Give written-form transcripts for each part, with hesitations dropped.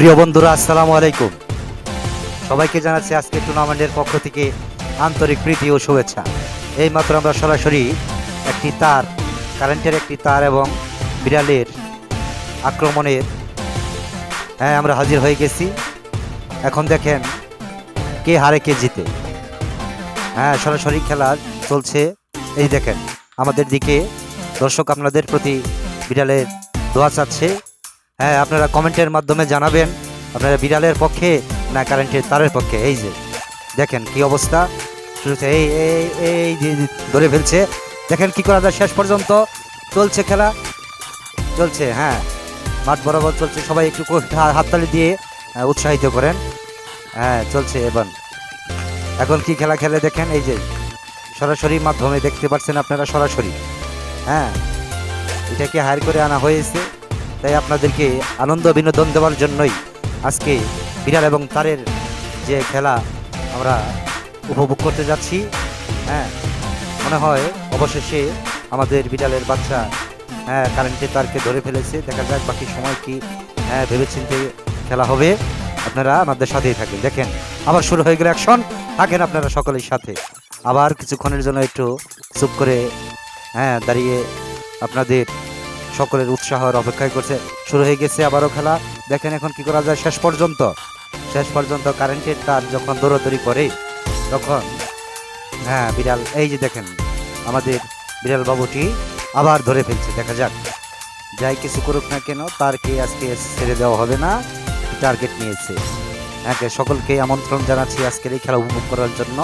প্রিয় বন্ধুরা, আসসালামু আলাইকুম। সবাইকে জানাচ্ছি আজকে টুর্নামেন্টের পক্ষ থেকে আন্তরিক প্রীতি ও শুভেচ্ছা। এইমাত্র আমরা সরাসরি একটি তার, কারেন্টের একটি তার এবং বিড়ালের আক্রমণের আমরা হাজির হয়ে গেছি। এখন দেখেন কে হারে কে জিতে। সরাসরি খেলা চলছে। এই দেখেন আমাদের দিকে দর্শক আপনাদের প্রতি বিড়ালের দোয়া চাচ্ছে। আপনারা কমেন্টের মাধ্যমে জানাবেন আপনারা বিড়ালের পক্ষে না কারেন্টের তারের পক্ষে। এই যে দেখেন কি অবস্থা শুরুতে, এই এই এই যে ধরে ফেলছে। দেখেন কি করা যায়, শেষ পর্যন্ত চলছে খেলা, চলছে। মাঠ বরাবর চলছে, সবাই একটু হাততালি দিয়ে উৎসাহিত করেন। চলছে। এখন কি খেলা খেলে দেখেন, এই যে সরাসরি মাধ্যমে দেখতে পাচ্ছেন আপনারা সরাসরি। এটাকে হায়ার করে আনা হয়েছে, তাই আপনাদেরকে আনন্দ বিনোদন দেওয়ার জন্যই আজকে বিড়াল এবং তারের যে খেলা আমরা উপভোগ করতে যাচ্ছি। মনে হয় অবশেষে আমাদের বিড়ালের বাচ্চা কারেন্টের তারকে ধরে ফেলেছে। দেখা যাক বাকি সময় কি ভেবেচিন্তে খেলা হবে। আপনারা আমাদের সাথেই থাকেন। দেখেন আবার শুরু হয়ে গেল অ্যাকশন। থাকেন আপনারা সকলের সাথে। আবার কিছুক্ষণের জন্য একটু চুপ করে দাঁড়িয়ে আপনাদের সকলের উৎসাহের অপেক্ষায় করছে। শুরু হয়ে গেছে আবারও খেলা। দেখেন এখন কি করা যায়, শেষ পর্যন্ত কারেন্টের তার যখন দৌড়াদৌড়ি করে তখন বিড়াল, এই যে দেখেন আমাদের বিড়াল বাবুটি আবার ধরে ফেলছে। দেখা যাক, যাই কিছু করুক না কেন তারকে আজকে ছেড়ে দেওয়া হবে না, টার্গেট নিয়েছে। সকলকে আমন্ত্রণ জানাচ্ছি আজকের এই খেলা উপভোগ করার জন্য।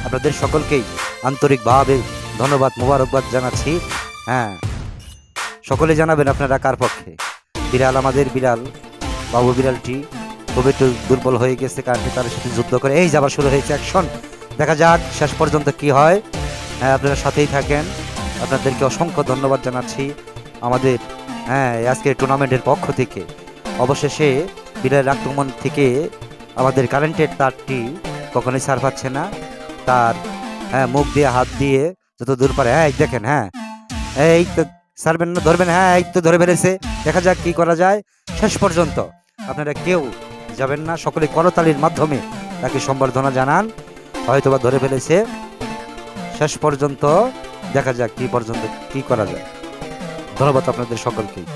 আপনাদের সকলকেই আন্তরিকভাবে ধন্যবাদ, মোবারকবাদ জানাচ্ছি। সকলে জানাবেন আপনারা কার পক্ষে। বিড়াল, আমাদের বিড়াল বাবু বিড়ালটি খুব একটু দুর্বল হয়ে গেছে, কারণ তার সাথে যুদ্ধ করে। এই যাবার শুরু হয়েছে অ্যাকশন। দেখা যাক শেষ পর্যন্ত কি হয়। আপনারা সাথেই থাকেন। আপনাদেরকে অসংখ্য ধন্যবাদ জানাচ্ছি আমাদের আজকের টুর্নামেন্টের পক্ষ থেকে। অবশেষে বিড়ালের আক্রমণ থেকে আমাদের কারেন্টের তারটি কখনোই ছাড় পাচ্ছে না। তার মুখ দিয়ে হাত দিয়ে যত দূর পারে। দেখেন এই তো ছাড়বেন না, ধরবেন। এই তো ধরে ফেলেছে। দেখা যাক কি করা যায়। শেষ পর্যন্ত আপনারা কেউ যাবেন না, সকলে করতালির মাধ্যমে তাকে সম্বর্ধনা জানান। হয়তোবা ধরে ফেলেছে। শেষ পর্যন্ত দেখা যাক কি করা যায়। ধন্যবাদ আপনাদের সকলকেই।